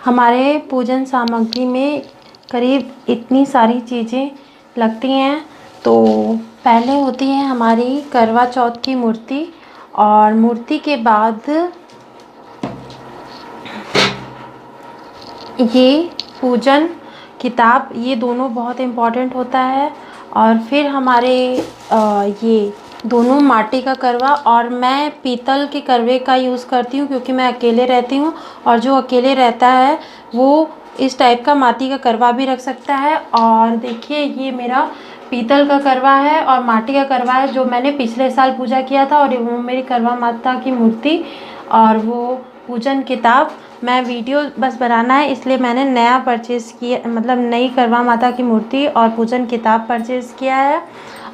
हमारे पूजन सामग्री में करीब इतनी सारी चीज़ें लगती हैं। तो पहले होती है हमारी करवा चौथ की मूर्ति, और मूर्ति के बाद ये पूजन किताब, ये दोनों बहुत इम्पॉर्टेंट होता है। और फिर हमारे ये दोनों माटी का करवा, और मैं पीतल के करवे का यूज़ करती हूँ क्योंकि मैं अकेले रहती हूँ, और जो अकेले रहता है वो इस टाइप का माटी का करवा भी रख सकता है। और देखिए ये मेरा पीतल का करवा है और माटी का करवा है जो मैंने पिछले साल पूजा किया था, और वो मेरी करवा माता की मूर्ति और वो पूजन किताब। मैं वीडियो बस बनाना है इसलिए मैंने नया परचेज़ किया, मतलब नई करवा माता की मूर्ति और पूजन किताब परचेज़ किया है।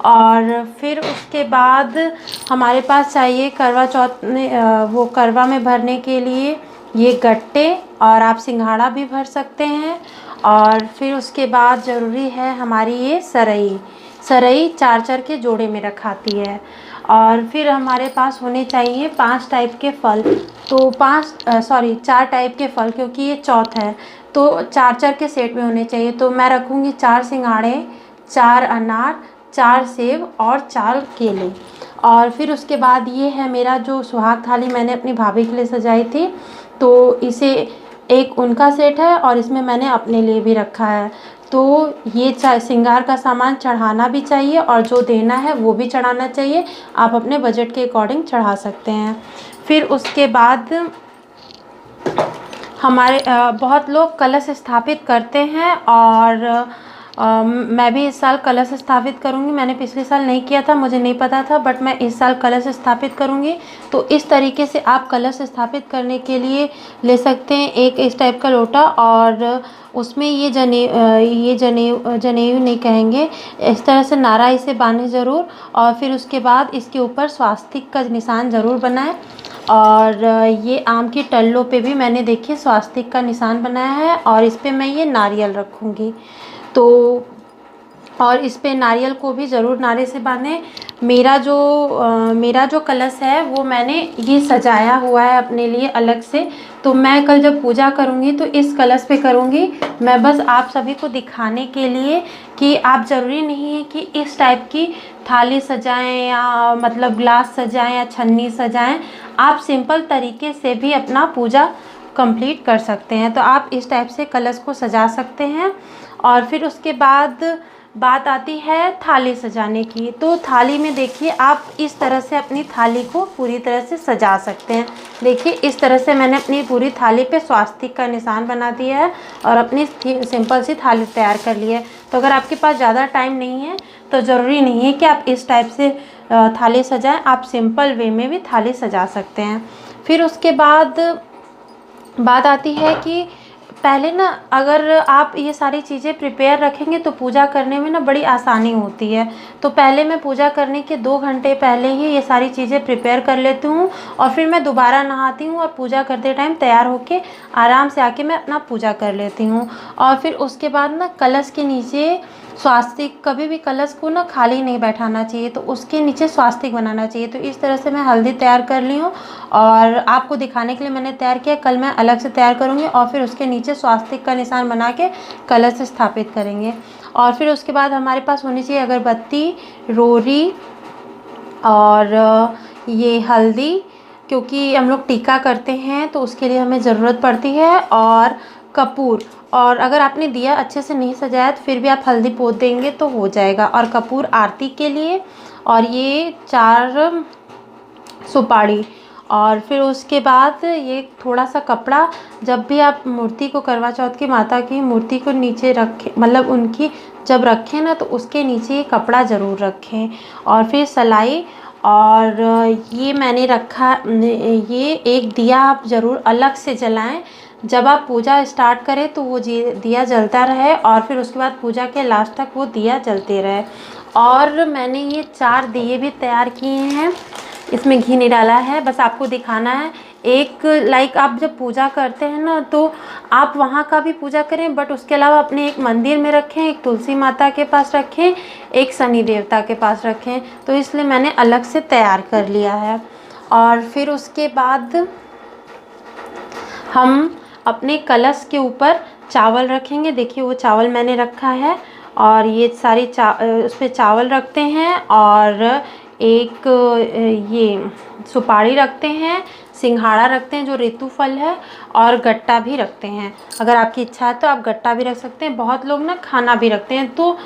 और फिर उसके बाद हमारे पास चाहिए करवा चौथ में वो करवा में भरने के लिए ये गट्टे, और आप सिंघाड़ा भी भर सकते हैं। और फिर उसके बाद ज़रूरी है हमारी ये सरई। सरई 4-4 के जोड़े में रखाती है। और फिर हमारे पास होने चाहिए 5 टाइप के फल, तो 4 टाइप के फल, क्योंकि ये चौथ है तो 4-4 के सेट में होने चाहिए। तो मैं रखूँगी 4 सिंघाड़े, 4 अनार, 4 सेब और 4 केले। और फिर उसके बाद ये है मेरा जो सुहाग थाली मैंने अपनी भाभी के लिए सजाई थी, तो इसे एक उनका सेट है और इसमें मैंने अपने लिए भी रखा है। तो ये श्रृंगार का सामान चढ़ाना भी चाहिए और जो देना है वो भी चढ़ाना चाहिए। आप अपने बजट के अकॉर्डिंग चढ़ा सकते हैं। फिर उसके बाद हमारे बहुत लोग कलश स्थापित करते हैं, और मैं भी इस साल कलश स्थापित करूंगी। मैंने पिछले साल नहीं किया था, मुझे नहीं पता था, बट मैं इस साल कलश स्थापित करूंगी। तो इस तरीके से आप कलश स्थापित करने के लिए ले सकते हैं एक इस टाइप का लोटा, और उसमें ये जनेऊ नहीं कहेंगे, इस तरह से नारा इसे बांधे ज़रूर। और फिर उसके बाद इसके ऊपर स्वास्तिक का निशान ज़रूर बनाएं। और ये आम की टल्लों पे भी मैंने देखिए स्वास्तिक का निशान बनाया है, और इस पे मैं ये नारियल रखूँगी। तो और इस पे नारियल को भी ज़रूर नारे से बांधें। मेरा जो कलश है वो मैंने ये सजाया हुआ है अपने लिए अलग से। तो मैं कल जब पूजा करूँगी तो इस कलश पे करूँगी। मैं बस आप सभी को दिखाने के लिए कि आप ज़रूरी नहीं है कि इस टाइप की थाली सजाएं या मतलब ग्लास सजाएं या छन्नी सजाएं। आप सिंपल तरीके से भी अपना पूजा कंप्लीट कर सकते हैं। तो आप इस टाइप से कलश को सजा सकते हैं। और फिर उसके बाद बात आती है थाली सजाने की। तो थाली में देखिए आप इस तरह से अपनी थाली को पूरी तरह से सजा सकते हैं। देखिए इस तरह से मैंने अपनी पूरी थाली पे स्वास्तिक का निशान बना दिया है और अपनी सिंपल सी थाली तैयार कर ली है। तो अगर आपके पास ज़्यादा टाइम नहीं है तो ज़रूरी नहीं है कि आप इस टाइप से थाली सजाएं, आप सिंपल वे में भी थाली सजा सकते हैं। फिर उसके बाद बात आती है कि पहले ना अगर आप ये सारी चीज़ें प्रिपेयर रखेंगे तो पूजा करने में ना बड़ी आसानी होती है। तो पहले मैं पूजा करने के 2 घंटे पहले ही ये सारी चीज़ें प्रिपेयर कर लेती हूँ, और फिर मैं दोबारा नहाती हूँ और पूजा करते टाइम तैयार होके आराम से आके मैं अपना पूजा कर लेती हूँ। और फिर उसके बाद ना कलश के नीचे स्वास्तिक, कभी भी कलश को ना खाली नहीं बैठाना चाहिए, तो उसके नीचे स्वास्तिक बनाना चाहिए। तो इस तरह से मैं हल्दी तैयार कर ली हूँ और आपको दिखाने के लिए मैंने तैयार किया। कल मैं अलग से तैयार करूँगी और फिर उसके नीचे स्वास्तिक का निशान बना के कलश स्थापित करेंगे। और फिर उसके बाद हमारे पास होनी चाहिए अगरबत्ती, रोरी और ये हल्दी, क्योंकि हम लोग टीका करते हैं तो उसके लिए हमें ज़रूरत पड़ती है, और कपूर। और अगर आपने दिया अच्छे से नहीं सजाया तो फिर भी आप हल्दी पोत देंगे तो हो जाएगा। और कपूर आरती के लिए, और ये 4 सुपारी। और फिर उसके बाद ये थोड़ा सा कपड़ा, जब भी आप मूर्ति को करवा चौथ की माता की मूर्ति को नीचे रखें, मतलब उनकी जब रखें ना तो उसके नीचे ये कपड़ा ज़रूर रखें। और फिर सलाई, और ये मैंने रखा, ये एक दिया आप ज़रूर अलग से जलाएं। जब आप पूजा स्टार्ट करें तो वो दिया जलता रहे, और फिर उसके बाद पूजा के लास्ट तक वो दिया जलते रहे। और मैंने ये 4 दिए भी तैयार किए हैं, इसमें घी नहीं डाला है, बस आपको दिखाना है। एक लाइक आप जब पूजा करते हैं ना तो आप वहाँ का भी पूजा करें, बट उसके अलावा अपने एक मंदिर में रखें, एक तुलसी माता के पास रखें, एक शनि देवता के पास रखें। तो इसलिए मैंने अलग से तैयार कर लिया है। और फिर उसके बाद हम अपने कलश के ऊपर चावल रखेंगे। देखिए वो चावल मैंने रखा है और ये सारी उस पर चावल रखते हैं और एक ये सुपारी रखते हैं, सिंघाड़ा रखते हैं जो ऋतु फल है, और गट्टा भी रखते हैं। अगर आपकी इच्छा है तो आप गट्टा भी रख सकते हैं। बहुत लोग ना खाना भी रखते हैं। तो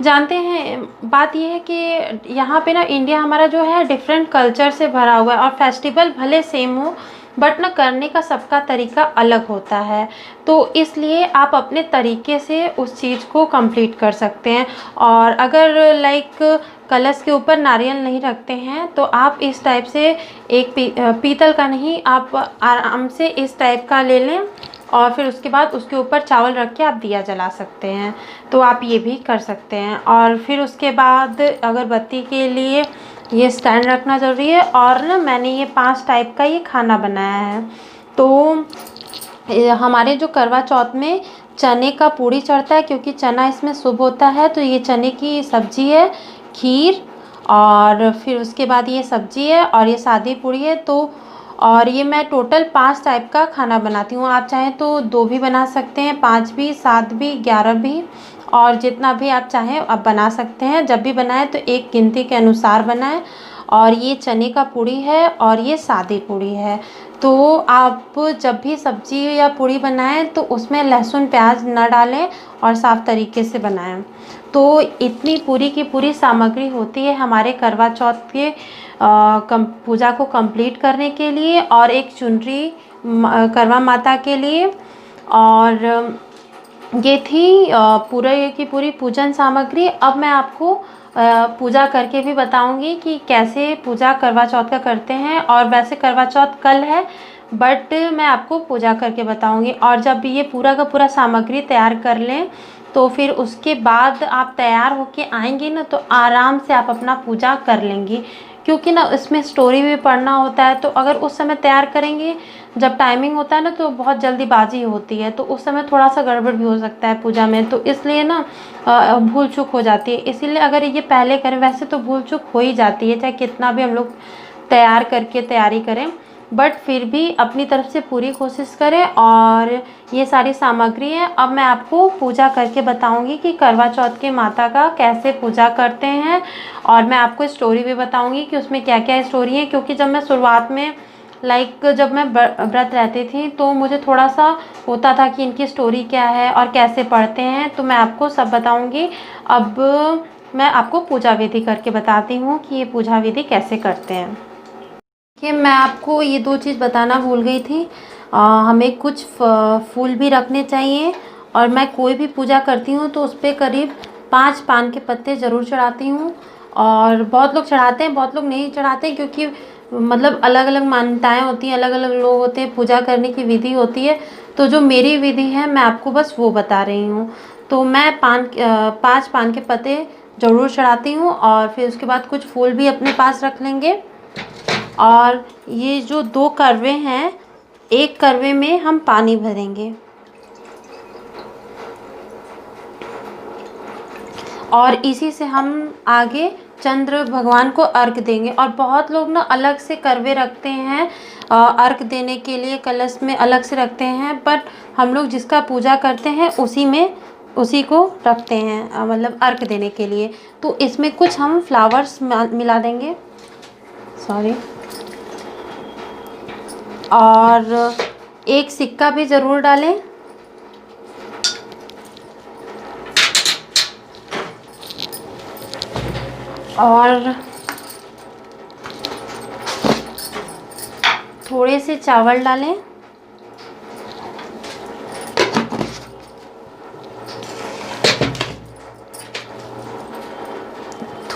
जानते हैं, बात यह है कि यहाँ पे ना इंडिया हमारा जो है डिफरेंट कल्चर से भरा हुआ है और फेस्टिवल भले सेम हो बट ना करने का सबका तरीका अलग होता है। तो इसलिए आप अपने तरीके से उस चीज़ को कंप्लीट कर सकते हैं। और अगर लाइक कलश के ऊपर नारियल नहीं रखते हैं तो आप इस टाइप से एक पीतल का नहीं, आप आराम से इस टाइप का ले लें और फिर उसके बाद उसके ऊपर चावल रख के आप दिया जला सकते हैं। तो आप ये भी कर सकते हैं। और फिर उसके बाद अगरबत्ती के लिए ये स्टैंड रखना ज़रूरी है। और ना मैंने ये 5 टाइप का ये खाना बनाया है। तो हमारे जो करवा चौथ में चने का पूड़ी चढ़ता है क्योंकि चना इसमें शुभ होता है। तो ये चने की सब्ज़ी है, खीर, और फिर उसके बाद ये सब्ज़ी है और ये सादी पूड़ी है। तो और ये मैं टोटल 5 टाइप का खाना बनाती हूँ। आप चाहें तो 2 भी बना सकते हैं, 5 भी, 7 भी, 11 भी, और जितना भी आप चाहें आप बना सकते हैं। जब भी बनाएं तो एक गिनती के अनुसार बनाएं। और ये चने का पूड़ी है और ये सादी पूड़ी है। तो आप जब भी सब्ज़ी या पूड़ी बनाएं तो उसमें लहसुन प्याज न डालें और साफ़ तरीके से बनाएं। तो इतनी पूरी की पूरी सामग्री होती है हमारे करवा चौथ के पूजा को कंप्लीट करने के लिए। और एक चुनरी करवा माता के लिए। और ये थी पूरे की पूरी पूजन सामग्री। अब मैं आपको पूजा करके भी बताऊंगी कि कैसे पूजा करवा चौथ का करते हैं। और वैसे करवा चौथ कल है बट मैं आपको पूजा करके बताऊंगी। और जब ये पूरा का पूरा सामग्री तैयार कर लें तो फिर उसके बाद आप तैयार होके आएंगे ना तो आराम से आप अपना पूजा कर लेंगी। क्योंकि ना इसमें स्टोरी भी पढ़ना होता है। तो अगर उस समय तैयार करेंगे जब टाइमिंग होता है ना तो बहुत जल्दीबाजी होती है, तो उस समय थोड़ा सा गड़बड़ भी हो सकता है पूजा में। तो इसलिए ना भूल चूक हो जाती है। इसीलिए अगर ये पहले करें, वैसे तो भूल चूक हो ही जाती है चाहे कितना भी हम लोग तैयार करके तैयारी करें, बट फिर भी अपनी तरफ से पूरी कोशिश करें। और ये सारी सामग्री है। अब मैं आपको पूजा करके बताऊंगी कि करवा चौथ के माता का कैसे पूजा करते हैं। और मैं आपको स्टोरी भी बताऊंगी कि उसमें क्या क्या स्टोरी है। क्योंकि जब मैं शुरुआत में जब मैं व्रत रहती थी तो मुझे थोड़ा सा होता था कि इनकी स्टोरी क्या है और कैसे पढ़ते हैं। तो मैं आपको सब बताऊंगी। अब मैं आपको पूजा विधि करके बताती हूँ कि ये पूजा विधि कैसे करते हैं। कि मैं आपको ये 2 चीज़ बताना भूल गई थी। हमें कुछ फूल भी रखने चाहिए। और मैं कोई भी पूजा करती हूँ तो उस पर करीब 5 पान के पत्ते ज़रूर चढ़ाती हूँ। और बहुत लोग चढ़ाते हैं, बहुत लोग नहीं चढ़ाते, क्योंकि मतलब अलग अलग मान्यताएं होती हैं, अलग अलग लोग होते हैं, पूजा करने की विधि होती है। तो जो मेरी विधि है मैं आपको बस वो बता रही हूँ। तो मैं 5 पान के पत्ते ज़रूर चढ़ाती हूँ। और फिर उसके बाद कुछ फूल भी अपने पास रख लेंगे। और ये जो 2 करवे हैं, एक करवे में हम पानी भरेंगे और इसी से हम आगे चंद्र भगवान को अर्घ देंगे। और बहुत लोग ना अलग से करवे रखते हैं अर्घ देने के लिए, कलश में अलग से रखते हैं, बट हम लोग जिसका पूजा करते हैं उसी को रखते हैं मतलब अर्घ देने के लिए। तो इसमें कुछ हम फ्लावर्स मिला देंगे, सॉरी, और एक सिक्का भी ज़रूर डालें। और थोड़े से चावल डालें।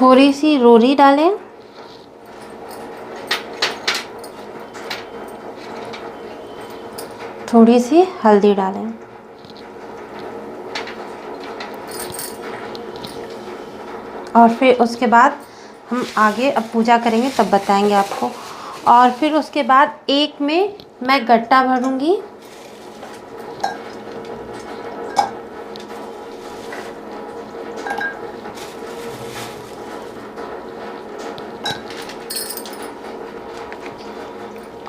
थोड़ी सी रोरी डालें। थोड़ी सी हल्दी डालें। और फिर उसके बाद हम आगे अब पूजा करेंगे तब बताएंगे आपको। और फिर उसके बाद एक में मैं गट्टा भरूंगी।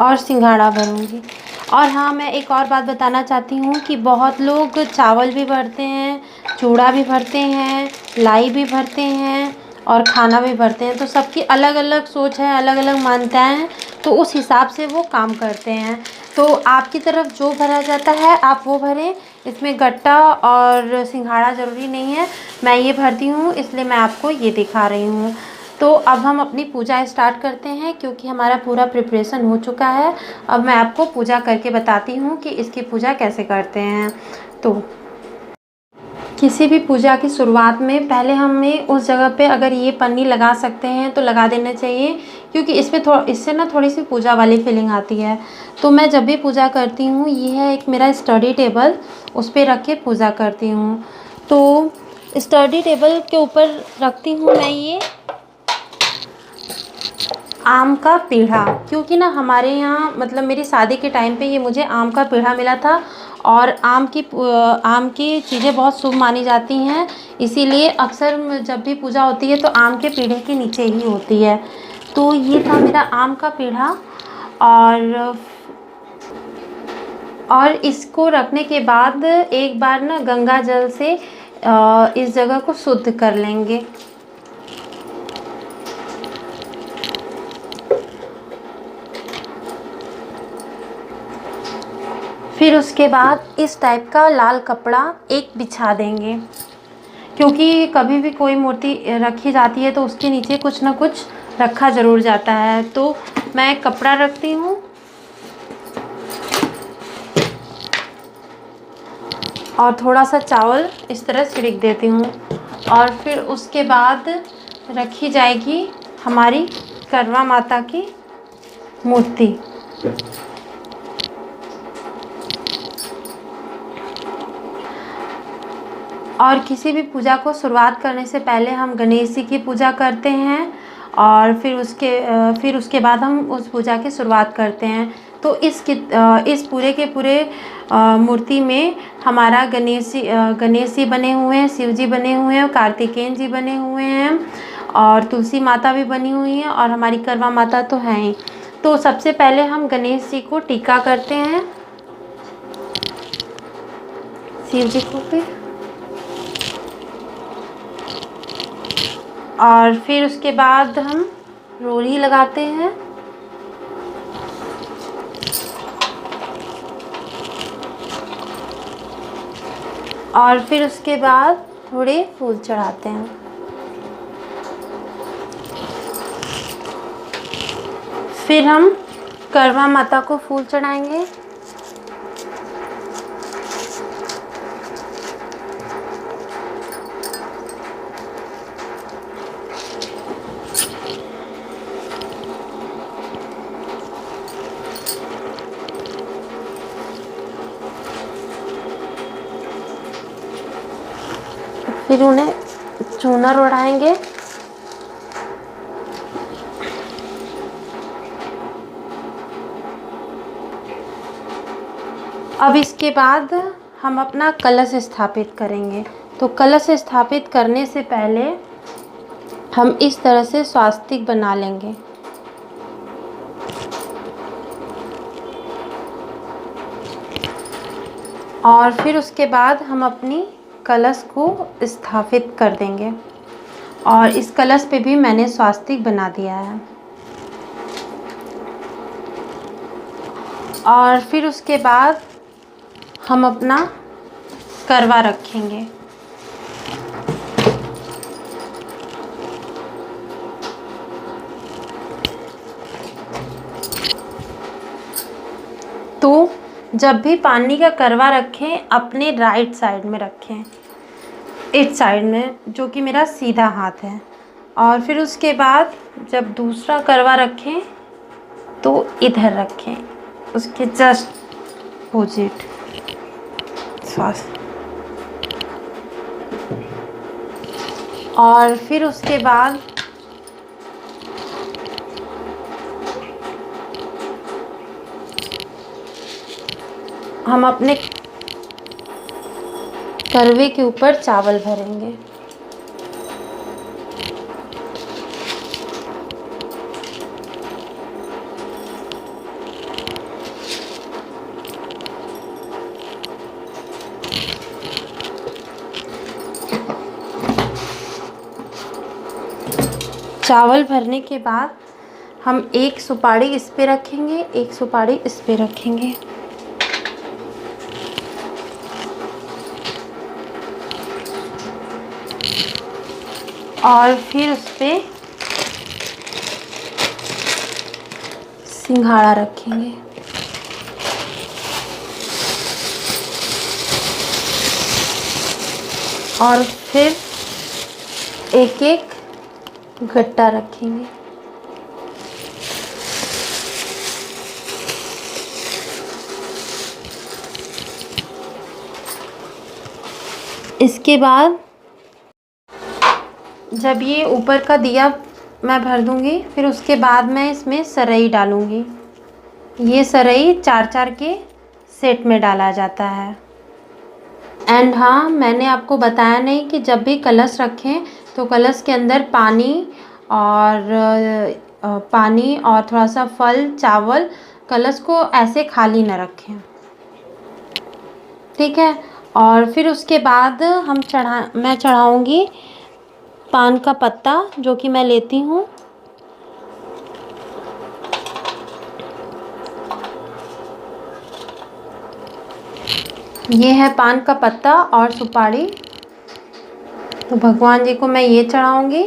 और सिंघाड़ा भरूंगी। और हाँ, मैं एक और बात बताना चाहती हूँ कि बहुत लोग चावल भी भरते हैं, चूड़ा भी भरते हैं, लाई भी भरते हैं और खाना भी भरते हैं। तो सबकी अलग अलग सोच है, अलग अलग मान्यताएँ हैं, तो उस हिसाब से वो काम करते हैं। तो आपकी तरफ जो भरा जाता है आप वो भरें, इसमें गट्टा और सिंघाड़ा ज़रूरी नहीं है। मैं ये भरती हूँ इसलिए मैं आपको ये दिखा रही हूँ। तो अब हम अपनी पूजा स्टार्ट करते हैं, क्योंकि हमारा पूरा प्रिपरेशन हो चुका है। अब मैं आपको पूजा करके बताती हूँ कि इसकी पूजा कैसे करते हैं। तो किसी भी पूजा की शुरुआत में पहले हमें उस जगह पे अगर ये पन्नी लगा सकते हैं तो लगा देना चाहिए, क्योंकि इससे ना थोड़ी सी पूजा वाली फीलिंग आती है। तो मैं जब भी पूजा करती हूँ, ये है एक मेरा स्टडी टेबल, उस पर रख के पूजा करती हूँ। तो स्टडी टेबल के ऊपर रखती हूँ मैं ये आम का पेड़ा, क्योंकि ना हमारे यहाँ मतलब मेरी शादी के टाइम पे ये मुझे आम का पेड़ा मिला था और आम की चीज़ें बहुत शुभ मानी जाती हैं, इसीलिए अक्सर जब भी पूजा होती है तो आम के पेड़े के नीचे ही होती है। तो ये था मेरा आम का पेड़ा। और इसको रखने के बाद एक बार ना गंगा जल से इस जगह को शुद्ध कर लेंगे। फिर उसके बाद इस टाइप का लाल कपड़ा एक बिछा देंगे, क्योंकि कभी भी कोई मूर्ति रखी जाती है तो उसके नीचे कुछ ना कुछ रखा ज़रूर जाता है। तो मैं कपड़ा रखती हूँ और थोड़ा सा चावल इस तरह छिड़क देती हूँ, और फिर उसके बाद रखी जाएगी हमारी करवा माता की मूर्ति। और किसी भी पूजा को शुरुआत करने से पहले हम गणेश जी की पूजा करते हैं, और फिर उसके बाद हम उस पूजा की शुरुआत करते हैं। तो इस पूरे के पूरे मूर्ति में हमारा गणेश जी बने हुए हैं, शिव जी बने हुए हैं, कार्तिकेय जी बने हुए हैं, और तुलसी माता भी बनी हुई है, और हमारी करवा माता तो हैं ही। तो सबसे पहले हम गणेश जी को टीका करते हैं, शिव जी को भी, और फिर उसके बाद हम रोली लगाते हैं, और फिर उसके बाद थोड़े फूल चढ़ाते हैं। फिर हम करवा माता को फूल चढ़ाएंगे। फिर उन्हें चूनर उड़ाएंगे। अब इसके बाद हम अपना कलश स्थापित करेंगे। तो कलश स्थापित करने से पहले हम इस तरह से स्वास्तिक बना लेंगे। और फिर उसके बाद हम अपनी कलश को स्थापित कर देंगे, और इस कलश पे भी मैंने स्वास्तिक बना दिया है। और फिर उसके बाद हम अपना करवा रखेंगे। तो जब भी पानी का करवा रखें अपने राइट साइड में रखें, इस साइड में, जो कि मेरा सीधा हाथ है। और फिर उसके बाद जब दूसरा करवा रखें तो इधर रखें, उसके जस्ट अपोजिट श्वास। और फिर उसके बाद हम अपने करवे के ऊपर चावल भरेंगे। चावल भरने के बाद हम एक सुपारी इस पे रखेंगे, एक सुपारी इस पे रखेंगे। और फिर उस पे सिंघाड़ा रखेंगे। और फिर एक एक गट्टा रखेंगे। इसके बाद जब ये ऊपर का दिया मैं भर दूंगी, फिर उसके बाद मैं इसमें सरई डालूंगी। ये सरई 4-4 के सेट में डाला जाता है। एंड हाँ, मैंने आपको बताया नहीं कि जब भी कलश रखें तो कलश के अंदर पानी और थोड़ा सा फल, चावल, कलश को ऐसे खाली न रखें, ठीक है। और फिर उसके बाद मैं चढ़ाऊँगी पान का पत्ता, जो कि मैं लेती हूँ। ये है पान का पत्ता और सुपारी, तो भगवान जी को मैं ये चढ़ाऊँगी।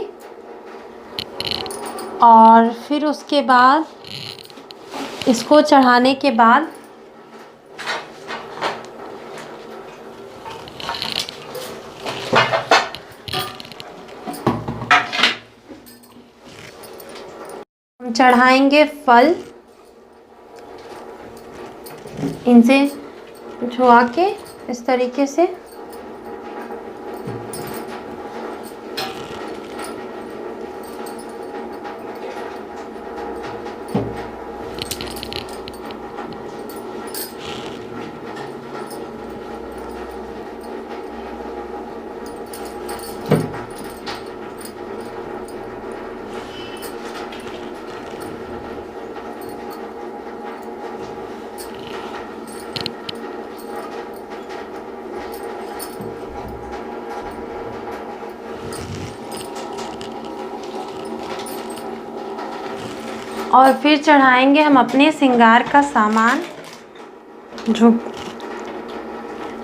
और फिर उसके बाद इसको चढ़ाने के बाद हम चढ़ाएंगे फल, इनसे छुआ के इस तरीके से। और फिर चढ़ाएंगे हम अपने श्रृंगार का सामान, जो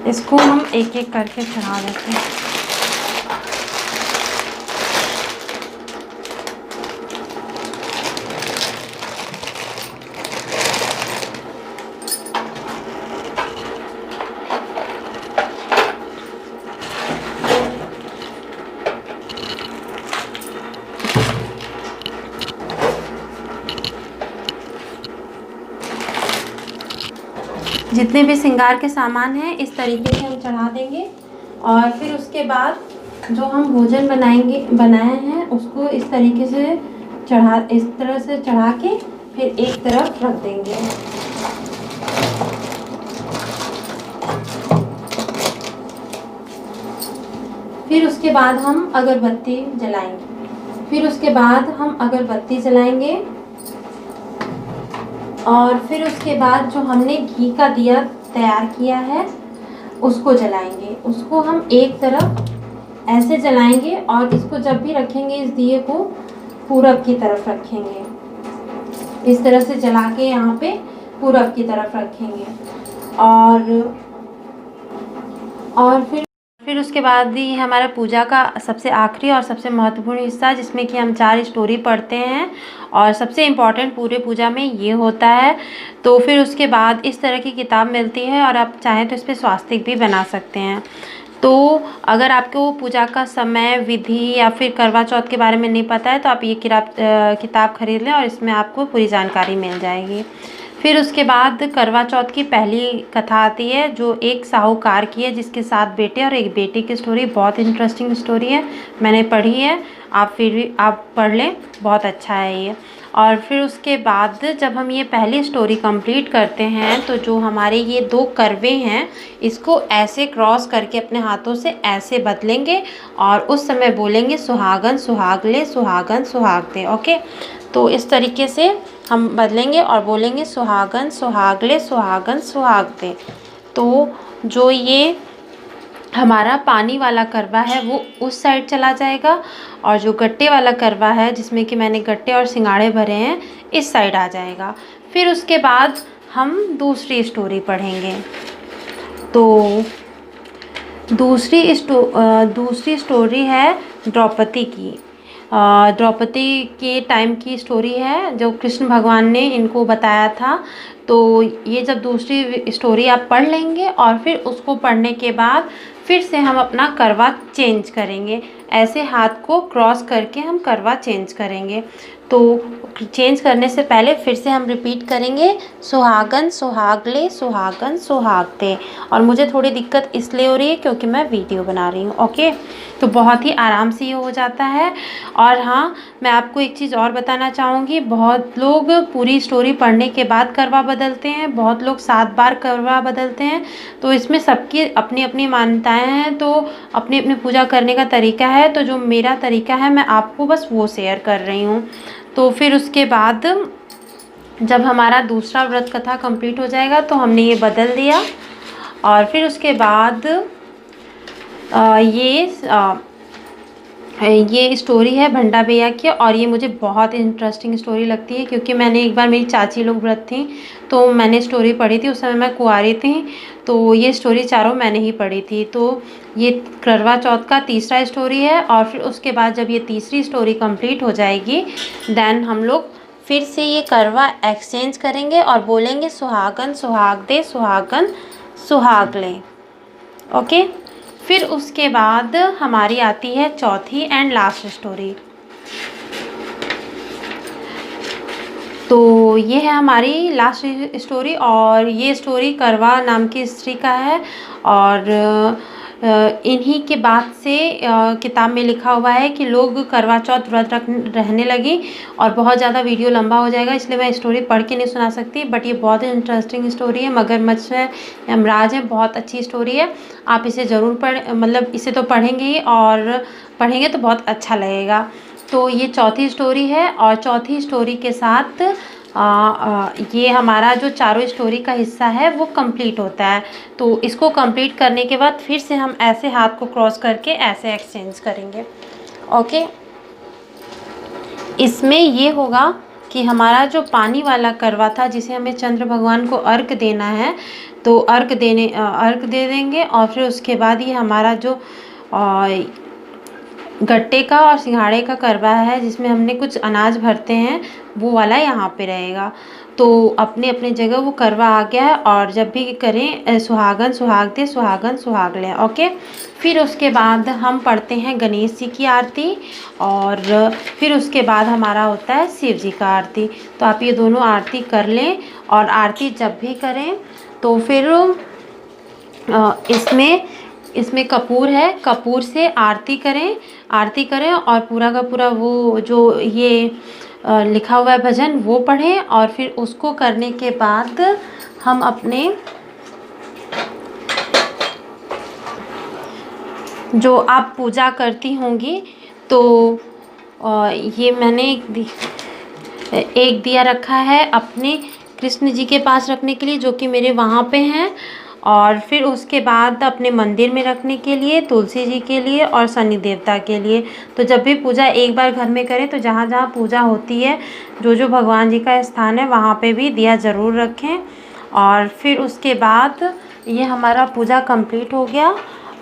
इसको हम एक एक करके चढ़ा देते हैं। जितने भी श्रृंगार के सामान हैं इस तरीके से हम चढ़ा देंगे। और फिर उसके बाद जो हम भोजन बनाए हैं उसको इस तरीके से इस तरह से चढ़ा के फिर एक तरफ रख देंगे। फिर उसके बाद हम अगरबत्ती जलाएंगे। और फिर उसके बाद जो हमने घी का दिया तैयार किया है उसको जलाएंगे। उसको हम एक तरफ ऐसे जलाएंगे और इसको जब भी रखेंगे इस दिए को पूरब की तरफ रखेंगे। इस तरह से जला के यहाँ पे पूरब की तरफ रखेंगे। और फिर उसके बाद ही हमारा पूजा का सबसे आखिरी और सबसे महत्वपूर्ण हिस्सा, जिसमें कि हम 4 स्टोरी पढ़ते हैं और सबसे इम्पॉर्टेंट पूरे पूजा में ये होता है। तो फिर उसके बाद इस तरह की किताब मिलती है और आप चाहें तो इस पर स्वास्तिक भी बना सकते हैं। तो अगर आपको पूजा का समय, विधि या फिर करवा चौथ के बारे में नहीं पता है तो आप ये किताब खरीद लें और इसमें आपको पूरी जानकारी मिल जाएगी। फिर उसके बाद करवा चौथ की पहली कथा आती है, जो एक साहूकार की है जिसके 7 बेटे और एक बेटी की स्टोरी। बहुत इंटरेस्टिंग स्टोरी है, मैंने पढ़ी है, आप फिर भी आप पढ़ लें, बहुत अच्छा है ये। और फिर उसके बाद जब हम ये पहली स्टोरी कंप्लीट करते हैं तो जो हमारे ये 2 करवे हैं इसको ऐसे क्रॉस करके अपने हाथों से ऐसे बदलेंगे और उस समय बोलेंगे सुहागन सुहाग ले, सुहागन सुहाग दे। ओके, तो इस तरीके से हम बदलेंगे और बोलेंगे सुहागन सुहाग ले, सुहागन सुहाग दे। तो जो ये हमारा पानी वाला करवा है वो उस साइड चला जाएगा, और जो गट्टे वाला करवा है जिसमें कि मैंने गट्टे और सिंगाड़े भरे हैं, इस साइड आ जाएगा। फिर उसके बाद हम दूसरी स्टोरी पढ़ेंगे। तो दूसरी स्टोरी है द्रौपदी की। द्रौपदी के टाइम की स्टोरी है, जो कृष्ण भगवान ने इनको बताया था। तो ये जब दूसरी स्टोरी आप पढ़ लेंगे और फिर उसको पढ़ने के बाद फिर से हम अपना करवा चेंज करेंगे। ऐसे हाथ को क्रॉस करके हम करवा चेंज करेंगे। तो चेंज करने से पहले फिर से हम रिपीट करेंगे, सुहागन सुहागले सुहागन सुहागते। और मुझे थोड़ी दिक्कत इसलिए हो रही है क्योंकि मैं वीडियो बना रही हूँ। ओके, तो बहुत ही आराम से ये हो जाता है। और हाँ, मैं आपको एक चीज़ और बताना चाहूँगी, बहुत लोग पूरी स्टोरी पढ़ने के बाद करवा बदलते हैं, बहुत लोग 7 बार करवा बदलते हैं। तो इसमें सबकी अपनी अपनी मान्यताएँ हैं, तो अपनी अपनी पूजा करने का तरीका है। तो जो मेरा तरीका है मैं आपको बस वो शेयर कर रही हूँ। तो फिर उसके बाद जब हमारा दूसरा व्रत कथा कंप्लीट हो जाएगा तो हमने ये बदल दिया। और फिर उसके बाद ये स्टोरी है भंडा भैया की, और ये मुझे बहुत इंटरेस्टिंग स्टोरी लगती है क्योंकि मैंने एक बार, मेरी चाची लोग व्रत थी तो मैंने स्टोरी पढ़ी थी, उस समय मैं कुंवारी थी। तो ये स्टोरी चारों मैंने ही पढ़ी थी। तो ये करवा चौथ का तीसरा स्टोरी है। और फिर उसके बाद जब ये तीसरी स्टोरी कंप्लीट हो जाएगी देन हम लोग फिर से ये करवा एक्सचेंज करेंगे और बोलेंगे सुहागन सुहाग दे सुहागन सुहाग ले। ओके, फिर उसके बाद हमारी आती है चौथी एंड लास्ट स्टोरी। तो ये है हमारी लास्ट स्टोरी, और ये स्टोरी करवा नाम की स्त्री का है। और इन्हीं के बाद से किताब में लिखा हुआ है कि लोग करवा चौथ व्रत रहने लगी। और बहुत ज़्यादा वीडियो लंबा हो जाएगा इसलिए मैं स्टोरी पढ़ के नहीं सुना सकती, बट ये बहुत ही इंटरेस्टिंग स्टोरी है। मगरमच्छ है, यमराज है, बहुत अच्छी स्टोरी है। आप इसे ज़रूर मतलब इसे तो पढ़ेंगे ही, और पढ़ेंगे तो बहुत अच्छा लगेगा। तो ये चौथी स्टोरी है, और चौथी स्टोरी के साथ ये हमारा जो चारों स्टोरी का हिस्सा है वो कंप्लीट होता है। तो इसको कंप्लीट करने के बाद फिर से हम ऐसे हाथ को क्रॉस करके ऐसे एक्सचेंज करेंगे। ओके, इसमें ये होगा कि हमारा जो पानी वाला करवा था जिसे हमें चंद्र भगवान को अर्घ देना है, तो अर्घ दे देंगे। और फिर उसके बाद ये हमारा जो गट्टे का और सिंघाड़े का करवा है जिसमें हमने कुछ अनाज भरते हैं, वो वाला यहाँ पे रहेगा। तो अपने अपने जगह वो करवा आ गया है। और जब भी करें सुहागन सुहाग दे सुहागन सुहाग ले। ओके, फिर उसके बाद हम पढ़ते हैं गणेश जी की आरती, और फिर उसके बाद हमारा होता है शिव जी का आरती। तो आप ये दोनों आरती कर लें, और आरती जब भी करें तो फिर इसमें कपूर है, कपूर से आरती करें और पूरा का पूरा वो जो ये लिखा हुआ है भजन वो पढ़ें। और फिर उसको करने के बाद हम अपने जो आप पूजा करती होंगी, तो ये मैंने एक दिया रखा है अपने कृष्ण जी के पास रखने के लिए, जो कि मेरे वहाँ पे हैं। और फिर उसके बाद अपने मंदिर में रखने के लिए, तुलसी जी के लिए और शनि देवता के लिए। तो जब भी पूजा एक बार घर में करें तो जहाँ जहाँ पूजा होती है, जो जो भगवान जी का स्थान है वहाँ पे भी दिया ज़रूर रखें। और फिर उसके बाद ये हमारा पूजा कंप्लीट हो गया।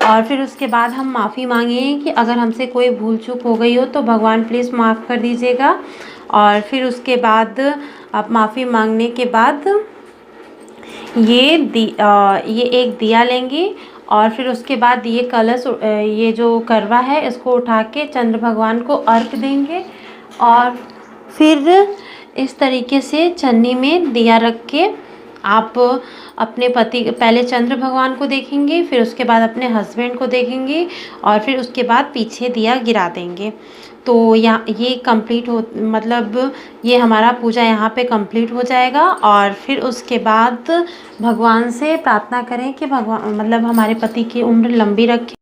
और फिर उसके बाद हम माफ़ी मांगेंगे कि अगर हमसे कोई भूल चूक हो गई हो तो भगवान प्लीज़ माफ़ कर दीजिएगा। और फिर उसके बाद आप माफ़ी मांगने के बाद ये एक दिया लेंगे, और फिर उसके बाद ये कलश, ये जो करवा है इसको उठा के चंद्र भगवान को अर्घ देंगे। और फिर इस तरीके से चन्नी में दिया रख के आप अपने पति, पहले चंद्र भगवान को देखेंगे, फिर उसके बाद अपने हस्बैंड को देखेंगे, और फिर उसके बाद पीछे दिया गिरा देंगे। तो ये कंप्लीट हो, मतलब ये हमारा पूजा यहाँ पे कंप्लीट हो जाएगा। और फिर उसके बाद भगवान से प्रार्थना करें कि भगवान मतलब हमारे पति की उम्र लंबी रखें।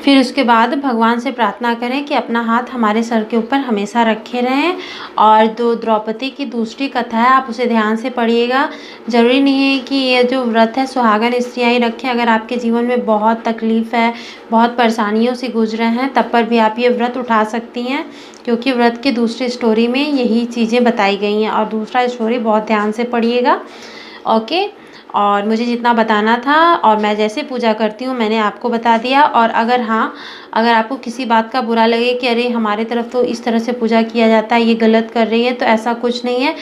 फिर उसके बाद भगवान से प्रार्थना करें कि अपना हाथ हमारे सर के ऊपर हमेशा रखे रहें। और जो द्रौपदी की दूसरी कथा है आप उसे ध्यान से पढ़िएगा। ज़रूरी नहीं है कि ये जो व्रत है सुहागन स्त्रियाँ ही रखें। अगर आपके जीवन में बहुत तकलीफ़ है, बहुत परेशानियों से गुजरे हैं, तब पर भी आप ये व्रत उठा सकती हैं, क्योंकि व्रत की दूसरी स्टोरी में यही चीज़ें बताई गई हैं। और दूसरा स्टोरी बहुत ध्यान से पढ़िएगा, ओके। और मुझे जितना बताना था और मैं जैसे पूजा करती हूँ मैंने आपको बता दिया। और अगर हाँ, अगर आपको किसी बात का बुरा लगे कि अरे हमारे तरफ तो इस तरह से पूजा किया जाता है, ये गलत कर रही है, तो ऐसा कुछ नहीं है।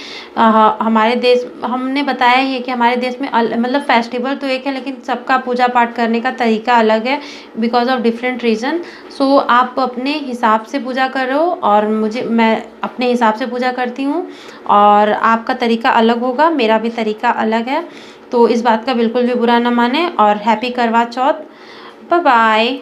हमारे देश, हमने बताया ही है कि हमारे देश में मतलब फेस्टिवल तो एक है, लेकिन सबका पूजा पाठ करने का तरीका अलग है, बिकॉज ऑफ डिफरेंट रीज़न। सो आप अपने हिसाब से पूजा करो और मैं अपने हिसाब से पूजा करती हूँ, और आपका तरीका अलग होगा, मेरा भी तरीका अलग है। तो इस बात का बिल्कुल भी बुरा ना माने। और हैप्पी करवा चौथ। Bye bye.